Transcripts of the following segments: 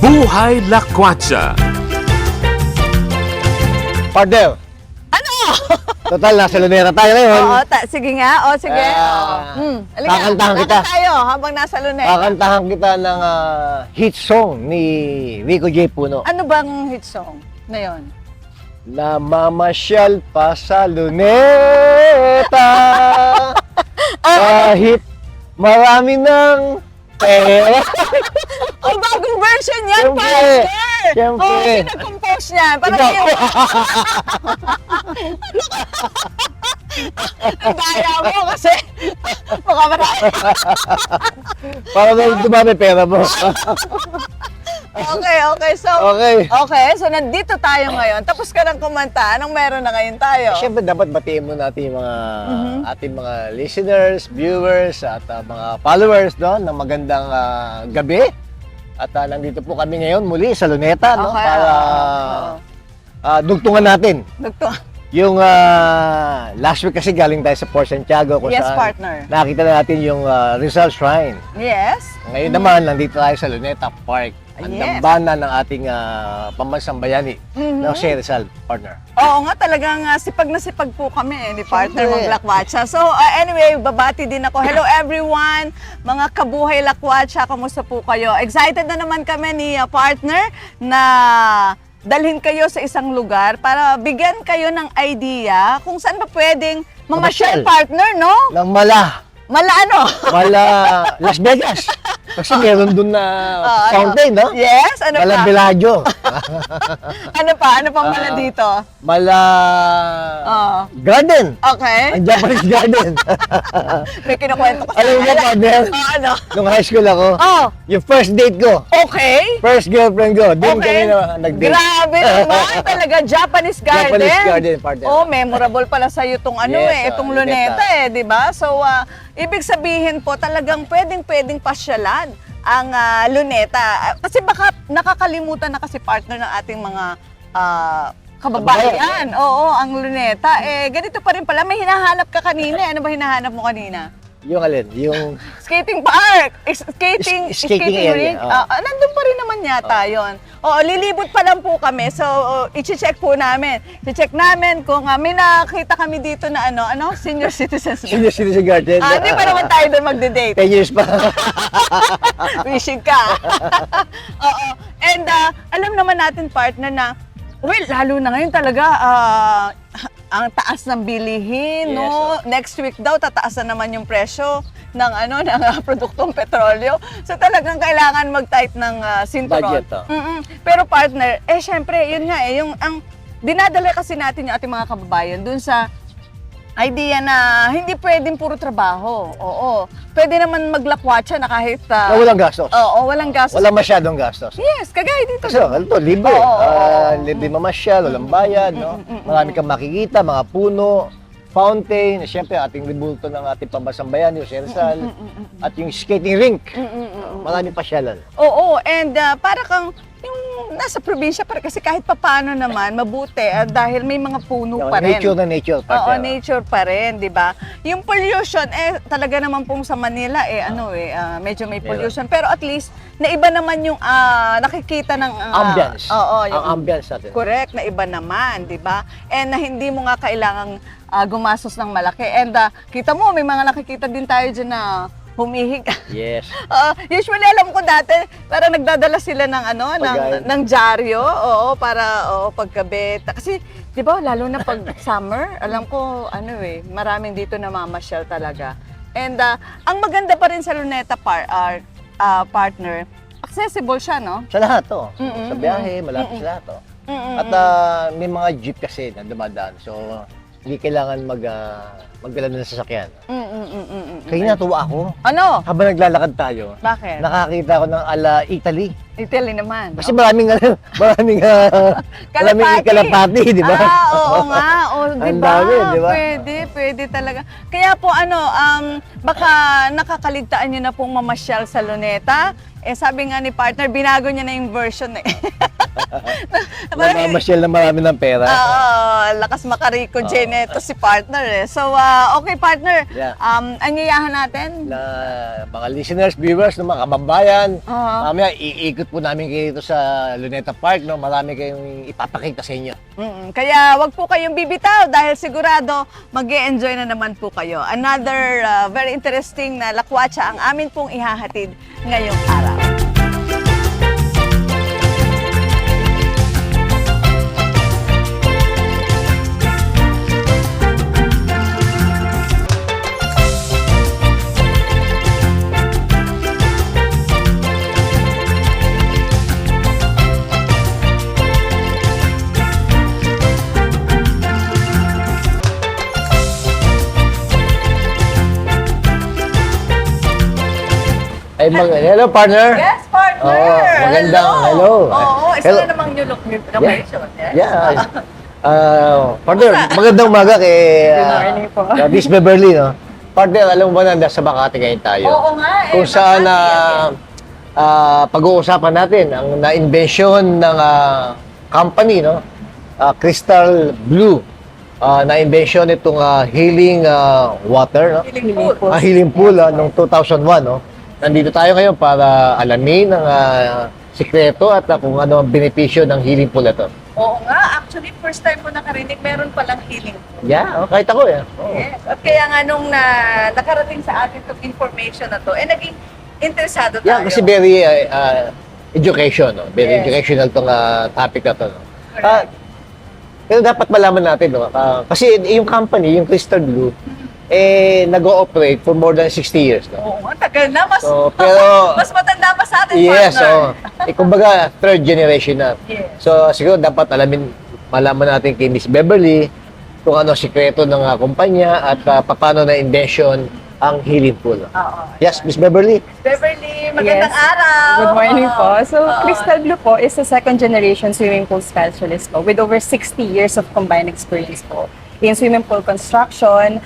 Buhay Lakwatsa. Partner, Ano? total nasa Luneta tayo ngayon. Oo, sige nga. O, sige. Halika, kakantahan kita. lakad tayo habang nasa Luneta. Kakantahan kita ng hit song ni Rico J. Puno. Ano bang hit song na yun? Namamasyal pa sa Luneta kahit marami ng pera. Oh, bagong version yan, Siyempre. partner! Siyempre. Oh, pinag-compose niyan. Parang Ikaw. yung... Ang gaya mo kasi baka marami. Para na dumami pera mo. Okay. So nandito tayo ngayon. Tapos ka ng kumanta. Anong meron na ngayon tayo? Siyempre dapat batiin mo natin yung mga ating mga listeners, viewers at mga followers ng magandang gabi. At nandito po kami ngayon muli sa Luneta Okay, para dugtungan natin Dugtong. yung last week kasi galing tayo sa Port Santiago kung Yes, saan partner. nakita na natin yung Rizal Shrine. Yes. Ngayon naman nandito tayo sa Luneta Park. Ang Yes. dambana ng ating pambansang bayani ng Jose Rizal, partner. Oo nga, talagang sipag na sipag po kami ni partner Siyempre. mag-Lakwatsa. So anyway, babati din ako. Hello everyone, mga kabuhay Lakwatsa, kamusta po kayo? Excited na naman kami ni partner na dalhin kayo sa isang lugar para bigyan kayo ng idea kung saan ba pwedeng mamasyal, Mamasyal. partner, no? Ng mala Las Vegas. Kasi meron dun na fountain, no? Yes, ano Mala pa? Bellagio. Ano pang mala dito? Mala Oo. Garden. Okay. Ang Japanese Garden. May kinukwento ko sa Alam mo ba, partner? ano? Nung high school ako, Oh, yung first date ko, okay. first girlfriend ko, doon Okay. kami nag-date. Grabe naman, talaga Japanese Garden. Japanese Garden, partner. Oh, memorable pala sa iyo itong ano Yes, itong Luneta. Luneta 'di ba? So, ibig sabihin po talagang pwedeng pasyalan ang Luneta. Kasi baka nakakalimutan na kasi partner ng ating mga kababayan. Oo, ang Luneta. Ganito pa rin pala. May hinahanap ka kanina. Ano ba hinahanap mo kanina? Yung alin? Yung Skating park! Skating area, rink. oo. Nandun pa rin naman yata yon. Oo, lilibot pa lang po kami. So, i-check po namin. I-check namin kung may nakita kami dito na senior citizens. Senior Citizen Garden. Hindi pa naman tayo doon magde-date. 10 years pa. Wishing ka. Oo. And alam naman natin, partner, na lalo na ngayon talaga, ang taas ng bilihin, Yes, no? Next week daw, tataas na naman yung presyo ng produktong petrolyo. So talagang kailangan mag-tight ng sinturon. Budget, Pero partner, syempre, yun nga ang dinadala kasi natin yung ating mga kababayan dun sa idea na hindi pwedeng puro trabaho. Oo. Pwede naman maglakwatsa na kahit... Na walang gastos. Oo, walang gastos. Walang masyadong gastos. Yes, kagaya dito. Kasi ano to, libre. Oo. Libre mamasyal, walang bayad, no? Marami kang makikita, mga puno, fountain, siyempre ating ribulto ng ating pambansang bayani, Jose Rizal, at yung skating rink. Marami pasyalan. Oo, and para kang yung nasa probinsya pa rin. Kasi kahit papaano naman, mabuti dahil may mga puno pa rin. Nature na nature. Oo, partner. nature pa rin, di ba? Yung pollution, talaga naman pong sa Manila, medyo may pollution. Pero at least, naiba naman yung nakikita ng... Ambience. Oo, Ang ambience natin. correct, na iba naman, di ba? And na hindi mo nga kailangang gumastos ng malaki. And kita mo, may mga nakikita din tayo dyan na humihig. Yes. Usually alam ko dati, parang nagdadala sila ng Pagkain. ng dyaryo, para paggabi. Kasi 'di ba, lalo na pag summer, alam ko maraming dito namamasyal talaga. And ang maganda pa rin sa Luneta partner, accessible siya, no? Sa lahat to. Sa biyahe, malapit sa lahat to. At may mga jeep kasi na dumadaan. So, hindi kailangan magdala ng sasakyan. Kaya natuwa ako. Ano? Habang naglalakad tayo, Bakit? nakakita ko ng ala Italy. Italy naman. Kasi maraming kalapati, di ba? Oo nga, di Ang ba? dami, di ba? Pwede. pwede talaga. Kaya po baka nakakaligtaan nyo na pong mamasyal sa Luneta. Eh sabi nga ni partner, binago niya na yung version eh. Namamasyal na marami ng pera. Lakas makariko Jeneto si partner eh. So, okay partner, Yeah. anyayahan natin. Na mga listeners, viewers, no, mga kababayan, mamaya iikot po namin kayo dito sa Luneta Park, no? Marami kayong ipapakita sa inyo. Kaya wag po kayong bibitaw dahil sigurado mag-e-enjoy na naman po kayo. Another very interesting na lakwatsa ang amin pong ihahatid ngayong araw. Ay, hello partner. Yes, partner! Oo, magandang hello. Oo, isa Hello. na namang new look location. Yeah. Partner, magandang umaga kay Good morning po. Miss Beverly, no? Partner, alam mo ba na nasa Makati ngayon tayo? Oo nga eh. Kung saan Makati, pag-uusapan natin ang na-invention ng company, no? Crystal Blue. Na-invention itong healing water, no? Healing pool. Healing pool noong 2001, no? Nandito tayo ngayon para alamin ang sikreto at kung ano ang benepisyo ng healing pool na to. Oo nga, actually first time ko nakarinig, meron palang healing pool. Yeah, kahit ako eh. Oo. Yes. At kaya nga nung nakarating sa atin itong information na to, naging interesado tayo. Yeah, kasi very education, no? Very Yes. educational tong topic na to. No? Pero dapat malaman natin, no? Kasi yung company, yung Crystal Blue, nag-ooperate for more than 60 years. No? Oo nga, tagal na. Mas, So, pero- mas matanda pa sa atin, Yes, partner. kumbaga, third generation na. Yes. So, siguro dapat malaman natin kay Miss Beverly kung ano sikreto ng kumpanya at paano na invention ang healing pool. Oo. Yes, Miss Beverly. Beverly, magandang Yes. araw. Good morning po. So, Oo. Crystal Blue po is a second generation swimming pool specialist po with over 60 years of combined experience po in swimming pool construction,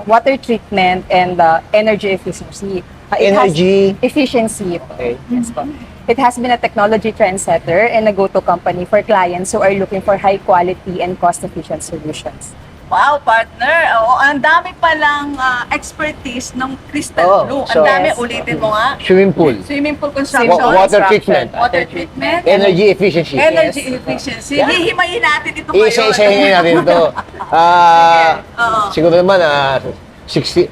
water treatment, and energy efficiency. Energy? Efficiency po. Okay. Yes po. It has been a technology trendsetter and a go-to company for clients who are looking for high quality and cost-efficient solutions. Wow, partner. Oo, ang dami palang expertise ng Crystal Oo, Blue. Ang so- dami, Yes. ulitin mo nga. Swimming pool. Swimming pool construction. Water treatment. Water treatment. Energy efficiency. Energy efficiency. Yeah. Hihimayin natin ito ngayon. Isa-isahin natin ito. Oo. Siguro naman, 60.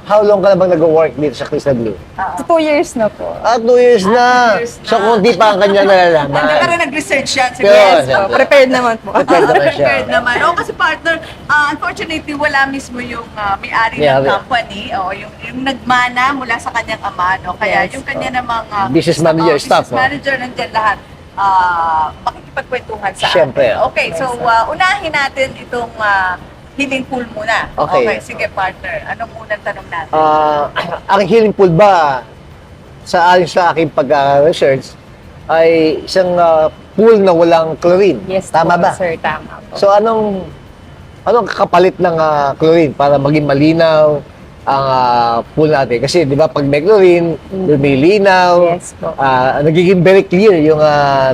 How long ka na bang nag-work dito sa Crystal Blue? 2 years na po. 2 years na. 2 years So, na. kung di pa ang kanya nalalaman. Hindi ka rin nag-research yan. Pero, Siguro. Yes po. Prepared naman po. Prepared naman siya. Prepared naman. Oo, kasi partner, unfortunately, wala mismo yung may-ari ng May-ari. company. O, yung nagmana mula sa kanyang ama. No? Kaya Yes yung kanya namang Business manager, staff, Business manager, nandiyan lahat. Makikipagkwentuhan sa Siyempre. atin. Okay, so unahin natin itong healing pool muna. Okay. Sige, partner. Anong unang tanong natin? Ang healing pool ba, ayon sa aking pag-research, ay isang pool na walang chlorine. Yes Tama po, ba? sir. Tama po. So, anong kapalit ng chlorine para maging malinaw ang pool natin? Kasi, di ba, pag may chlorine, lumilinaw, Yes po. nagiging very clear yung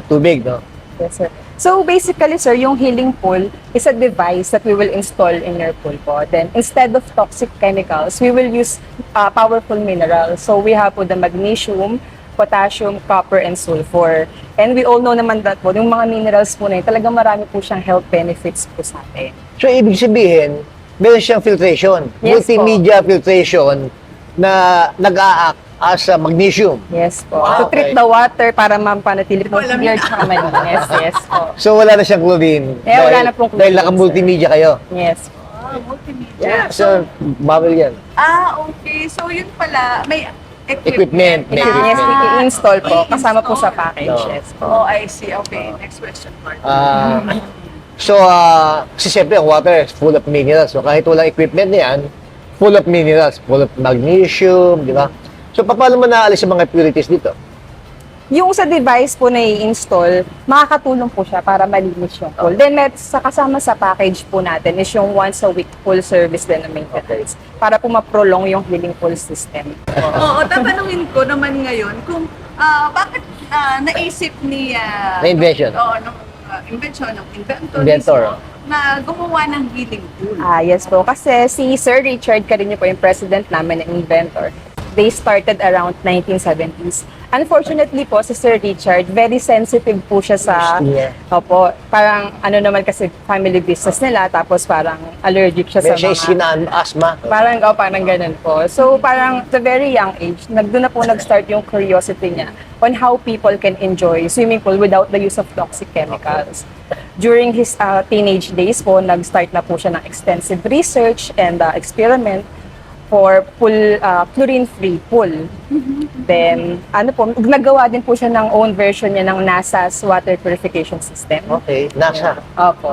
tubig, no? Yes, sir. So basically, sir, yung healing pool is a device that we will install in your pool po. Then instead of toxic chemicals, we will use powerful minerals. So we have po the magnesium, potassium, copper, and sulfur. And we all know naman that po, yung mga minerals po na yun, talagang marami po siyang health benefits po sa atin. So, ibig sabihin, meron siyang filtration. Yes, Multimedia filtration na nag-a-act as magnesium. Yes po. Wow, To treat okay. the water para mapanatili po Wala clear tsaka malinis. Yes po. So, wala na siyang chlorine. Wala na pong chlorine, Dahil naka-multimedia kayo. Yes po. Multimedia. So, bawal yan. Okay. So, yun pala, may Equipment, may Yes, equipment. i-install po. Kasama po sa I-install. package. No. Yes po. Oh, I see. Okay, next question, partner. Kasi siyempre, ang water is full of minerals. So, kahit walang equipment niyan, full of minerals, full of magnesium, di ba? So, paano mo naalis yung mga impurities dito? Yung sa device po na i-install, makakatulong po siya para malinis yung pool. Then, kasama sa package po natin is yung once a week full service din na maintenance para po ma-prolong yung healing pool system. Oo, tatanungin ko naman ngayon kung bakit naisip ni Na invention. Oo, nung inventor Inventor. mismo, na gumawa ng healing pool. Yes po. Kasi si Sir Richard Carino po yung president namin ng Inventor. They started around 1970s. Unfortunately po, si Sir Richard, very sensitive po siya sa... Opo, parang ano naman kasi family business nila, tapos parang allergic siya sa May siya mga... asthma. Parang ganun po. So parang at a very young age, doon na po nag-start yung curiosity niya on how people can enjoy swimming pool without the use of toxic chemicals. During his teenage days po, nag-start na po siya ng extensive research and experiment for chlorine-free pool. Then, nagawa din po siya ng own version niya ng NASA's water purification system. Okay, nasa. Opo.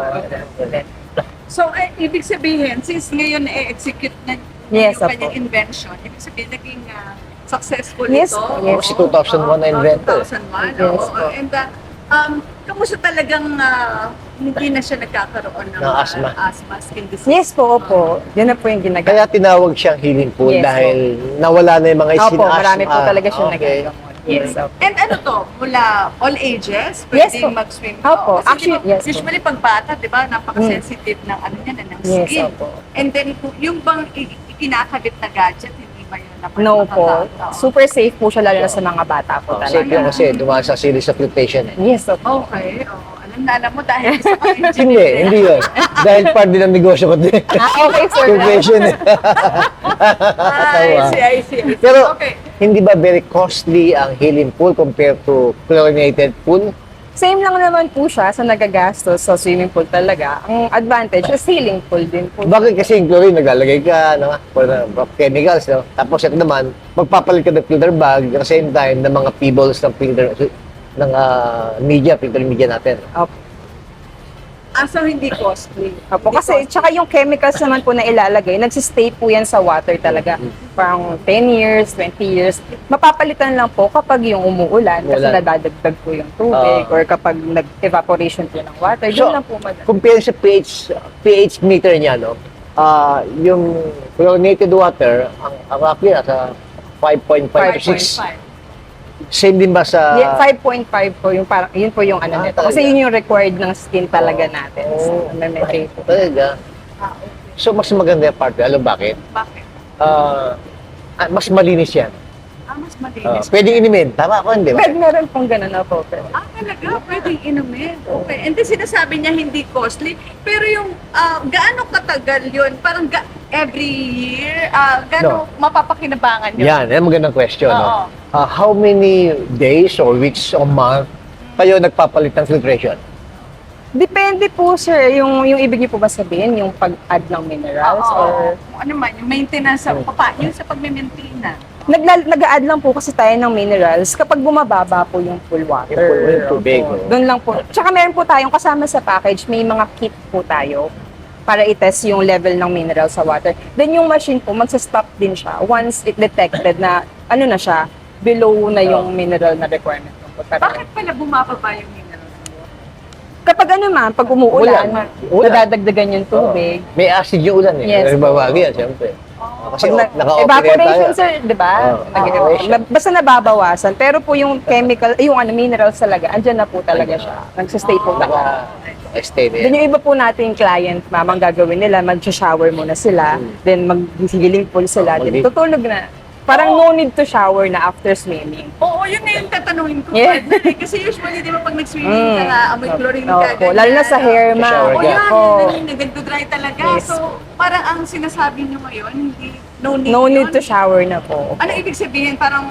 So, ibig sabihin, since ngayon na-execute na Yes, yung opo. kanyang invention, ibig sabihin, naging successful Yes, ito. yes. Kasi 2001 na invento. 2001, Yes, oo. po. And kamusta talagang hindi na siya nagkakaroon ng Ng asthma. skin disease? Yes po, opo. Yun na po yung ginagawa. Kaya tinawag siyang healing pool Yes, dahil nawala na yung mga Opo, isinasma. marami po talaga siyang Okay. nagagawa. Yes, opo. And ano to, mula all ages, Yes, pwedeng po. mag-swim. Opo, Kasi actually, di ba, yes, po. usually pag bata, di ba, napaka-sensitive ng ano niya, ng Yes, skin. opo. And then, yung bang ikinakabit na gadget, hindi ba yun No po. nakakatawa? Super safe po siya lalo na sa mga bata po Safe yun talaga. kasi dumaan sa series of filtration. Yes, opo. Okay, alam mo dahil isa kang engineer. Hindi yun. Dahil part din ng negosyo ko din. Okay, sir. Filtration. I see. Pero Okay. hindi ba very costly ang healing pool compared to chlorinated pool? Same lang naman po siya sa nagagastos sa swimming pool talaga. Ang advantage is healing pool din po. Bakit kasi yung chlorine, naglalagay ka of chemicals, no? Tapos ito naman, magpapalit ka ng filter bag at the same time ng mga pebbles ng filter ng filter media natin. Opo. So hindi costly. Opo. Kasi tsaka yung chemicals naman po na ilalagay, nagsistay po yan sa water talaga. Parang 10 years, 20 years. Mapapalitan lang po kapag yung umuulan kasi Umuulan. nadadagdag po yung tubig or kapag nag-evaporation po ng water, So, doon lang po madadagdag. compare sa pH meter niya, no? Yung chlorinated water, ang roughly nasa 5.5 to 6. 5.5. Same din ba sa... Yeah, 5.5 po yung parang yun po yung ano nito. Kasi talaga? yun yung required ng skin talaga natin. So, may Talaga? Okay. So, mas maganda yung part. Alam bakit? Bakit? Mas malinis yan. Mas malinis. Pwedeng inumin. Tama ako, hindi ba? Meron pong ganun na po. Pero, Talaga? Pwedeng inumin. Okay. And then sinasabi niya hindi costly. Pero yung gaano katagal yun? Parang every year? Gaano mapapakinabangan yun? Yan, yan magandang question. Oo. No? How many days or weeks or month kayo nagpapalit ng filtration? depende po, sir. Yung ibig niyo po ba sabihin, yung pag-add ng minerals? Or Kung ano man, yung maintenance sa yun sa pagme-maintain. nag-add lang po kasi tayo ng minerals kapag bumababa po yung pool water. Yung tubig. Opo. Doon lang po. Tsaka meron po tayong kasama sa package, may mga kit po tayo para i-test yung level ng mineral sa water. Then yung machine po, magsa-stop din siya once it detected na ano na siya, below na yung mineral na requirement. Bakit pala bumababa yung mineral? Kapag ano man, pag umuulan, Ulan. nadadagdagan yung tubig. May acid yung ulan eh. Yes. Babagi yan, siyempre. Kasi Evaporation, sir, di ba? Oo, evaporation. Basta nababawasan. Pero po yung chemical, yung minerals talaga, andyan na po talaga siya. Nagsistay po talaga. Naka-stay na yan. Then yung iba po nating client, mamang gagawin nila, mag-shower muna sila, then mag-healing pool sila, then tutulog na. Parang no need to shower na after swimming. Oo, yun na yung tatanungin ko. Yeah. Kasi usually, di ba, pag nag-swimming ka na, amoy chlorine ka. Opo, lalo na sa hair, Sa shower ma'am. Oo, ka. yan. Oo. Nag-dry talaga. Yes. So, parang ang sinasabi nyo ngayon, hindi, no No need yun. to shower na po. Ano ibig sabihin? Parang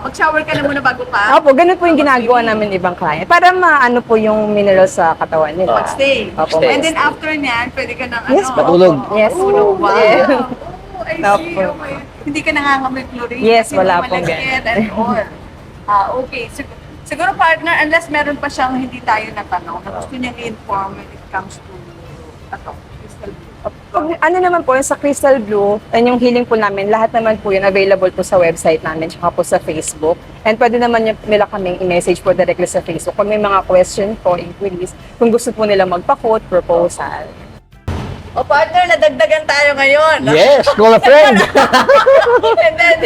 mag-shower ka na muna bago ka? Opo, ganun po yung ginagawa namin ibang client. Para maano po yung minerals sa katawan nila. Mag-stay. Opo, And then after nyan, pwede ka ng Yes, matulog. Yes, Matulog. Wow. Yeah. Oh, I see. Opo. Okay. Hindi ka nangangamoy chlorine. Yes, kasi wala hindi pong malagkit and all. Okay. Siguro partner, unless meron pa siyang hindi tayo natanong na gusto niyang i-inform when it comes to crystal blue. Ano naman po, yung sa Crystal Blue, and yung healing pool namin, lahat naman po yun available po sa website namin, tsaka po sa Facebook. And pwede naman nila kaming i-message po directly sa Facebook kung may mga question po, inquiries, kung gusto po nila magpa-quote, proposal. O partner, nadagdagan tayo ngayon. Yes, call a friend. And then,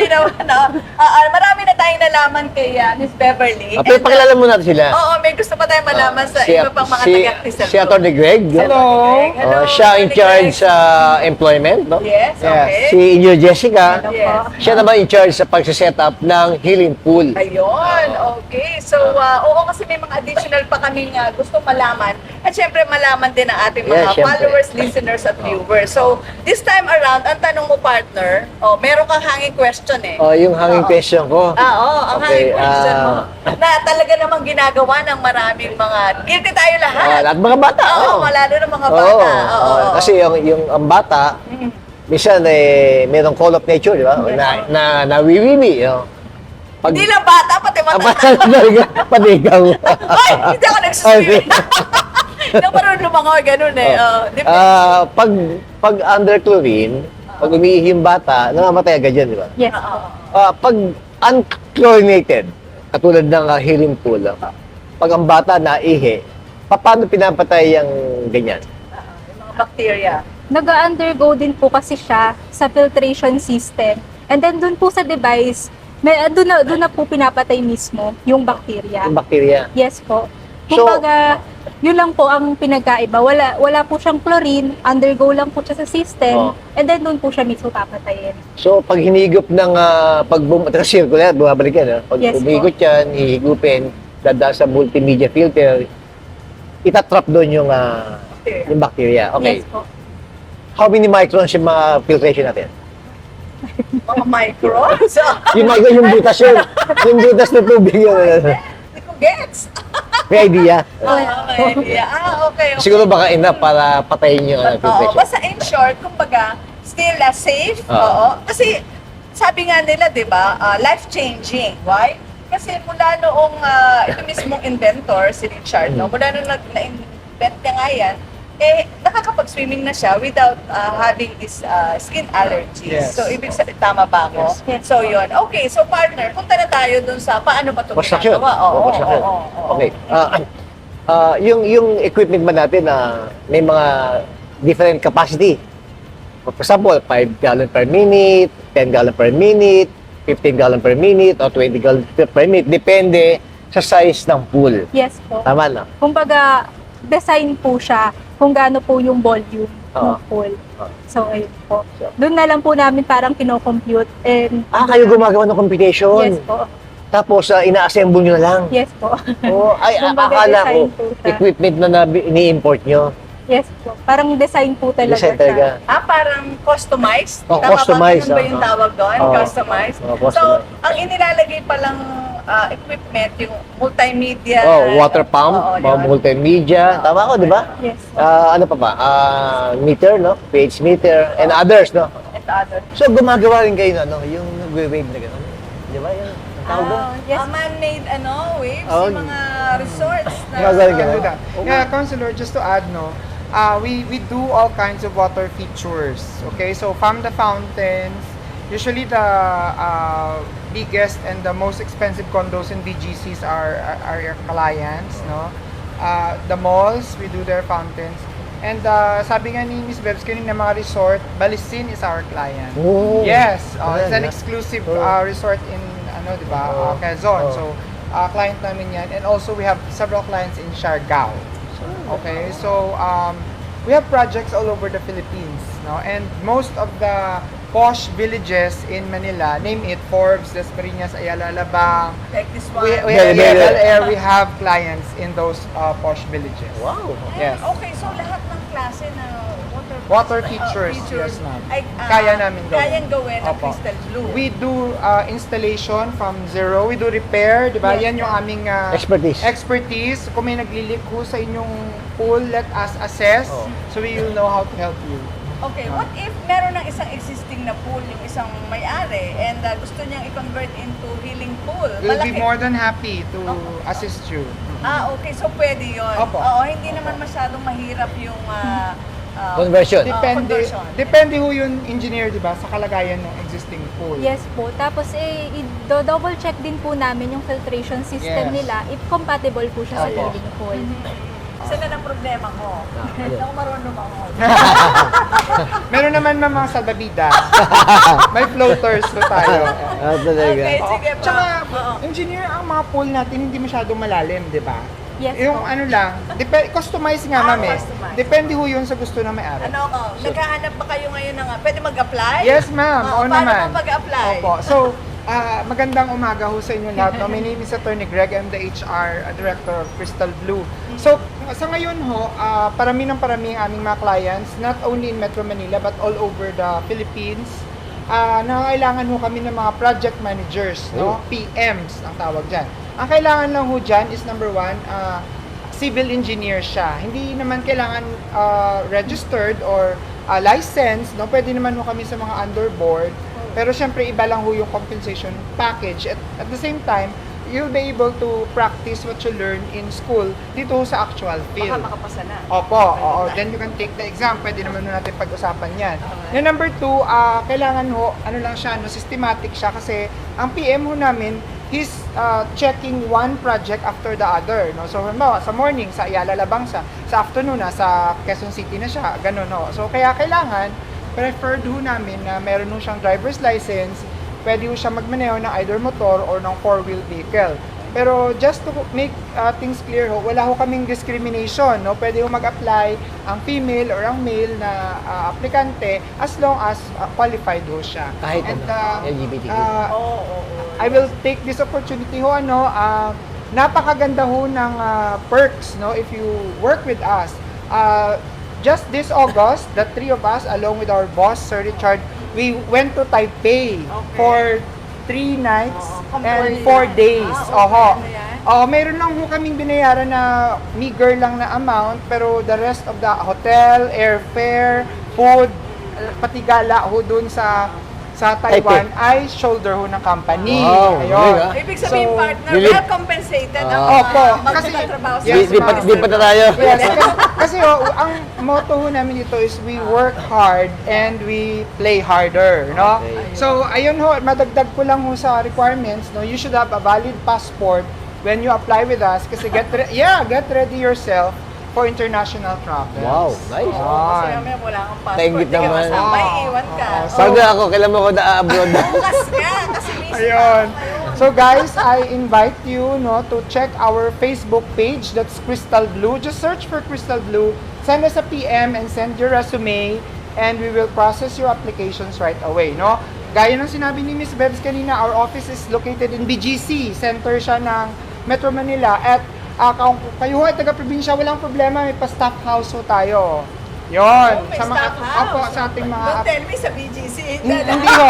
marami na tayong nalaman kay Miss Beverly. Pero pakilala mo natin sila. Oo, may gusto pa tayong malaman sa iba pang mga taga-Crystal Si Atty. Greg. Hello. Siya in charge sa employment, no? Yes, okay. Si Inyo Jessica. Yes. Siya naman in charge sa pagsiset up ng healing pool. Ayun, okay. So, oo, kasi may mga additional pa kaming gusto malaman. At syempre, malaman din ang ating mga Yeah, syempre. followers, listeners, at viewers. So, this time around, ang tanong mo, partner, meron kang hanging question eh. Yung hanging question ko. Ang Okay, hanging question mo. Na talaga namang ginagawa ng maraming mga, guilty tayo lahat. Lahat mga bata. Oo, lalo ng mga bata. Oo. Kasi yung ang bata, minsan merong call of nature, di ba? Na nawiwiwi. Pag, Hindi lang bata, pati talaga, panigaw. Ay, hindi ako nagsuswim. Nang parang lumangoy, ganun eh. Pag under chlorine, pag umiihi yung bata, namamatay agad yan, di ba? Yes. Pag unchlorinated, katulad ng healing pool, pag ang bata naihi, paano pinapatay yung ganyan? Yung mga bacteria. Nag-undergo din po kasi siya sa filtration system. And then dun po sa device, doon na po pinapatay mismo yung bacteria. Yung bacteria. Yes po. So- Kumbaga, yun lang po ang pinagkaiba. Wala po siyang chlorine, undergo lang po siya sa system, and then doon po siya mismo papatayin. So, pag hinigop ng, circular, bumabalik yan, pag Yes, umikot yan, hihigupin, dadaan sa multimedia filter, itatrap doon yung bacteria. Okay. Yes po. How many microns yung mga filtration natin? Mga microns. Yung butas yun. Yung butas na tubig yun. Hindi ko gets. May idea. Okay. Okay. Siguro baka enough para patayin yung Oo, filtration. basta in short, kumbaga, still safe. Oo. Oo. Kasi, sabi nga nila, di ba, life-changing. Why? Kasi mula noong, ito mismong inventor, si Richard, no? Mula noong na-invent niya nga yan, nakakapag-swimming na siya without having this skin allergies. Yes. So, ibig sabihin, tama ba ako? Yes. So, yun. Okay, so partner, punta na tayo dun sa paano ba ito Construction. ginagawa? Oo, Construction. oo, oo. Okay. Yung equipment ba natin na may mga different capacity? For example, 5 gallon per minute, 10 gallon per minute, 15 gallon per minute, or 20 gallon per minute. Depende sa size ng pool. Yes po. Tama na? Kumbaga, design po siya kung gaano po yung volume Oo. ng pool. Oo. So, ayun po. Doon na lang po namin parang kino-compute and Kayo gumagawa ng computation. yes po. Tapos, ina-assemble nyo na lang. Yes po. Ay, Kumbaga, akala ko, design po siya. equipment na ini-import nyo. Yes po. Parang design po talaga Design siya. talaga. Parang customized? Oh, Tama customized, ba? Ganun ba yung oo. tawag doon? Oo. Customized? Oo, So, customized. ang inilalagay palang equipment, yung multimedia. Water pump, Oo, mga yun. multimedia. Tama ko, di ba? Yes po. Ano pa ba? Meter, no? pH meter, and others, no? And other. So, gumagawa rin kayo, yung nagwe-wave na gano'n. Di ba? Yung tawag doon? Yes. Man-made waves, Oh. yung mga resorts na... Gumagawa rin Can kayo. do that. Yeah, Counselor, just to add, we do all kinds of water features. Okay, so from the fountains, usually the biggest and the most expensive condos in BGCs are your clients, no? The malls, we do their fountains. And sabi nga ni Miss Bebs kanina, mga resort, Balisin is our client. Oh. Yes, it's an Ayan, exclusive Oh. resort in di ba? Oh. Quezon. Oh. So client namin yan. And also we have several clients in Siargao. Okay, so we have projects all over the Philippines, no? And most of the posh villages in Manila, name it, Forbes, Dasmariñas, Ayala, Alabang, Like this one. we have clients in those posh villages. Wow. Yes. Okay, so lahat ng klase na Water features, yes, ma'am. ay, Kaya namin gawin. Kayang gawin ng Opo. Crystal Blue. We do installation from zero. We do repair, di ba? Yes. Yan yung aming Expertise. Kung may naglilik ho sa inyong pool, let us assess. Oh. So we will know how to help you. Okay, what if meron ng isang existing na pool, yung isang may-ari, and gusto niyang i-convert into healing pool? We'll be more than happy to assist you. Okay, so pwede yun. Opo. Oo, hindi naman masyadong mahirap yung Conversion. Depende, conversion. depende ho yung engineer, di ba, sa kalagayan ng existing pool. Yes po. Tapos i-double check din po namin yung filtration system Yes. nila if compatible po siya sa Opo. healing pool. Isa na ng problema ko. Hindi ako marunong ako. Meron naman mga salbabida. May floaters po tayo. Talaga. Okay, sige pa. Tsaka, Oo. engineer, ang mga pool natin hindi masyadong malalim, di ba? Yes Yung po. ano lang, customize nga, ma'am eh. customize. Depende ho yun sa gusto ng may-ari. Ano ko, naghahanap ba kayo ngayon ng, pwede mag-apply? Yes, ma'am. Oo paano naman. ba mag-apply? Opo. So, magandang umaga ho sa inyo lahat. No? My name is Attorney Greg. I'm the HR Director of Crystal Blue. So, sa ngayon ho, parami ng parami ang aming mga clients, not only in Metro Manila, but all over the Philippines. Nangangailangan ho kami ng mga project managers, no? PMs ang tawag dyan. Ang kailangan lang ho dyan is number one, civil engineer siya. Hindi naman kailangan registered or licensed, no? Pwede naman ho kami sa mga underboard. Pero syempre iba lang ho yung compensation package. At the same time, you'll be able to practice what you learn in school dito ho sa actual field. Baka makapasa na. Opo, oo. Then you can take the exam. Pwede naman natin pag-usapan yan. Then number two, kailangan ho, ano lang siya, no, systematic siya kasi ang PM ho namin, he's checking one project after the other. No? So, halimbawa, sa morning, sa Ayala Labangsa, sa afternoon, sa Quezon City na siya, ganun ho. So, kaya kailangan, preferred ho namin na meron ho siyang driver's license, pwede ho siya magmaneho ng either motor or ng four-wheel vehicle. Pero just to make things clear ho, wala ho kaming discrimination, no? Pwede ho mag-apply ang female or ang male na aplikante as long as qualified ho siya. Kahit And, LGBTQ. I will take this opportunity ho, napakaganda ho ng perks, no, if you work with us. Just this August, the three of us, along with our boss, Sir Richard, we went to Taipei for 3 nights and 4 days. Oho. Mayroon lang ho kaming binayaran na meager lang na amount, pero the rest of the hotel, airfare, food, pati gala ho dun sa Taiwan ay shoulder ho ng company. Wow, Ayun. galing, ah. Ibig sabihin, So, partner, really? well compensated ang Opo. Kasi- magtatrabaho sa Yes, ma'am. Di pa na tayo. Yes, kasi ang motto ho namin dito is we work hard and we play harder, no? Okay. So, ayun ho, madagdag ko lang ho sa requirements, no? You should have a valid passport when you apply with us kasi get ready yourself for international travel. Wow, nice. Kasi mamaya wala kang passport, Taingit hindi ka naman. masama, iiwan ka. Pag ako, kailan mo ako na-abroad? Bukas ka, kasi busy Ayun. pa kayo. So guys, I invite you to check our Facebook page. That's Crystal Blue. Just search for Crystal Blue. Send us a PM and send your resume and we will process your applications right away, no? Gaya ng sinabi ni Miss Bebs kanina, our office is located in BGC. Center siya ng Metro Manila. At kung kayo ho ay taga-probinsya, walang problema. May pa-staff house ho tayo. Yon. May staff house. Opo, sa ating mga Don't tell me sa BGC. hindi ho.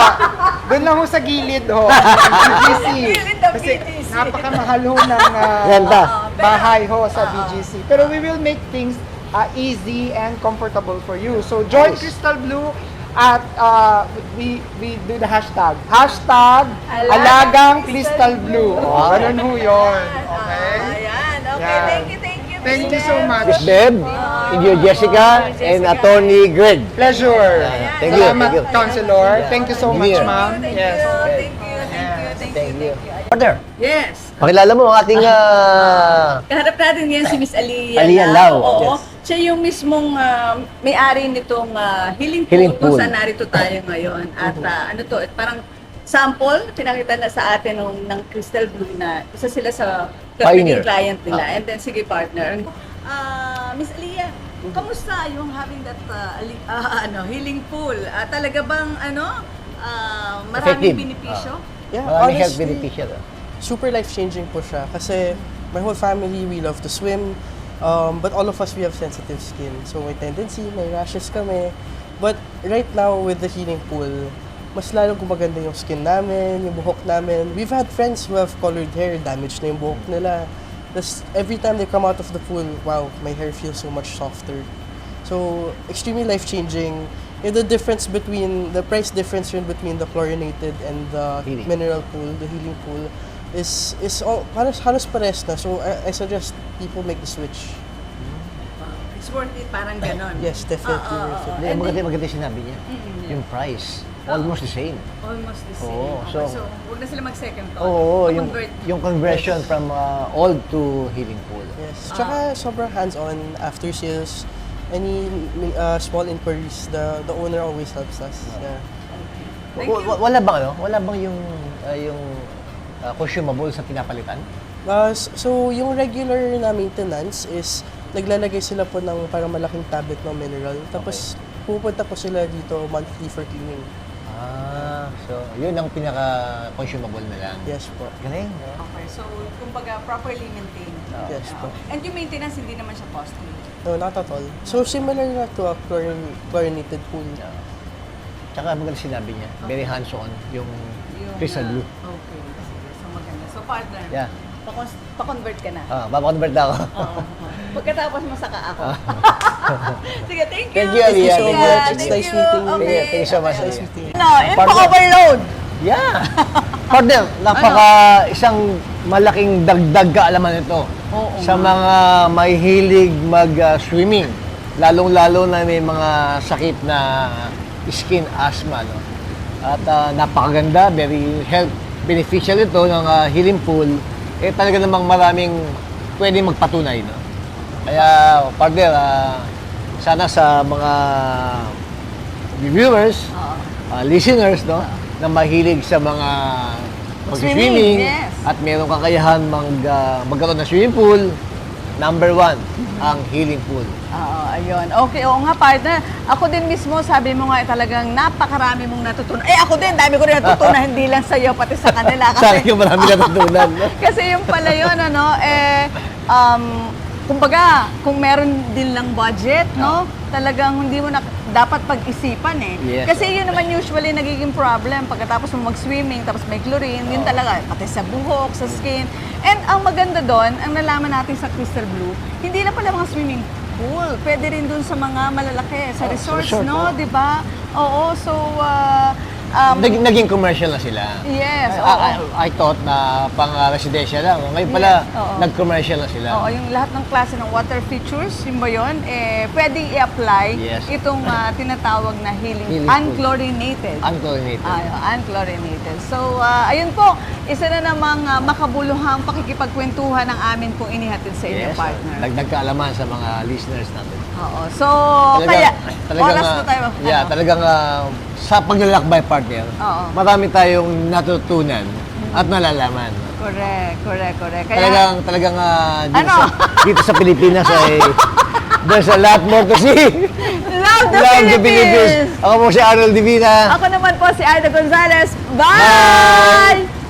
Doon lang ho sa gilid ho. BGC. Gilid ng Kasi BGC. napakamahal ho ng Renta. bahay ho sa BGC. Pero we will make things easy and comfortable for you. So join Nice. Crystal Blue at we do the hashtag. Hashtag Alagang Crystal Blue. Wow. Ganun ho yun. Okay? Ayan, okay. Yan. Thank you. Thank you so much. Miss Beb, Engineer Jessica, and Attorney Greg. Pleasure. Thank you, Salamat, thank you. Counselor. Thank you so much, Engineer. ma'am. Thank Yes. you. Thank you. Partner, Yes. pakilala mo ang ating Kaharap natin ngayon si Miss Aliyah Aliyah Lau. Oo. Yes. Siya yung mismong may-ari nitong healing Healing pool kung pool. saan narito tayo ngayon. At parang sample, pinakita na sa atin ng Crystal Blue na isa sila sa Pioneer. client nila. And then, sige partner. Miss Aliyah, kamusta yung having that healing pool? Talaga bang maraming Effective. benepisyo? Yeah, maraming health honestly, beneficial. super life-changing po siya. Kasi my whole family, we love to swim. But all of us, we have sensitive skin. So may tendency, may rashes kami. But right now, with the healing pool, mas lalong gumaganda yung skin namin, yung buhok namin. We've had friends who have colored hair, damaged na yung buhok nila. Tapos every time they come out of the pool, wow, my hair feels so much softer. So, extremely life-changing. The difference between, the price difference yun between the chlorinated and the Healing. mineral pool, the healing pool, is all, halos pares na. So, I suggest people make the switch. it's worth it, parang ganon. Yes, definitely worth it. Hindi, maganda yung sinabi niya. Yung price, almost the same. Almost the same. Oo, Okay, so- so, huwag na sila mag-second thought. Oo, yung, Convert. yung conversion from old to healing pool. Yes. Tsaka sobrang hands-on after sales. Any small inquiries, the owner always helps us. Yeah. Thank you. Wala bang Wala bang yung consumable sa pinapalitan? So, yung regular na maintenance is naglalagay sila po ng parang malaking tablet ng mineral. Tapos, pupunta po sila dito monthly for cleaning. So yun ang pinaka-consumable na lang. Yes po. Galing. Okay, so, kumbaga, properly maintained. Yes po. And yung maintenance, hindi naman siya costly. No, not at all. So, similar na to a chlorinated pool. Tsaka maganda sinabi niya, very hands-on yung Yung, crystal blue. Okay, sige. So, maganda. So, partner, Yeah. pa-convert ka na. Papakonvert na ako. Oo. Pagkatapos mo saka ako. Sige, thank you. Thank you, Aliyah. so Thank much. you. It's nice meeting you. Okay. Thank you so much. Nice Aliyah. meeting you. No, Partner. overload. Yeah. Partner, isang malaking dagdag kaalaman ito Oo sa mga may hilig mag-swimming. Lalong-lalo na may mga sakit na skin asthma. No? At napakaganda, very health beneficial ito ng healing pool. Talaga namang maraming pwede magpatunay. No? Kaya, partner, sana sa mga viewers, listeners, no, na mahilig sa mga pag-swimming Yes. at mayroong kakayahan magkaroon ng swimming pool, number 1, ang healing pool. Oo, ayun. Okay, oo nga, partner. Ako din mismo, sabi mo nga, talagang napakarami mong natutunan. Ako din, dami ko rin natutunan, hindi lang sa'yo, pati sa kanila. Sana yung marami natutunan. No? Kasi yung pala yun, kumbaga, kung meron din lang budget, no? Talagang hindi mo na dapat pag-isipan eh. Yes. Kasi yun naman usually nagiging problem pagkatapos mo mag-swimming, tapos may chlorine, yun talaga, pati sa buhok, sa skin. And ang maganda doon, ang nalaman natin sa Crystal Blue, hindi lang pala mga swimming pool, pwede rin doon sa mga malalaki, sa resorts, resort, no? oo. Di ba? Oo, so, Naging commercial na sila. yes, I thought na pang-residensya lang. Ngayon pala, Yes, oo. nag-commercial na sila. Oo, yung lahat ng klase ng water features, yun ba yun? Pwedeng i-apply Yes. itong tinatawag na healing Healing food. unchlorinated. Unchlorinated. Unchlorinated. So, ayun po, isa na namang makabuluhang pakikipagkwentuhan ng amin pong inihatid sa inyo, Yes, partner. dagdag kaalaman sa mga listeners natin. Oo. So, kaya, oras na tayo. Yeah, talagang sa paglalakbay, partner, Oo. marami tayong natutunan at nalalaman. Correct. Kaya, Talagang Ano? dito sa Pilipinas ay there's a lot more to see. love the Love the Philippines! Philippines. Ako po si Arnold Divina. Ako naman po si Aida Gonzalez. Bye!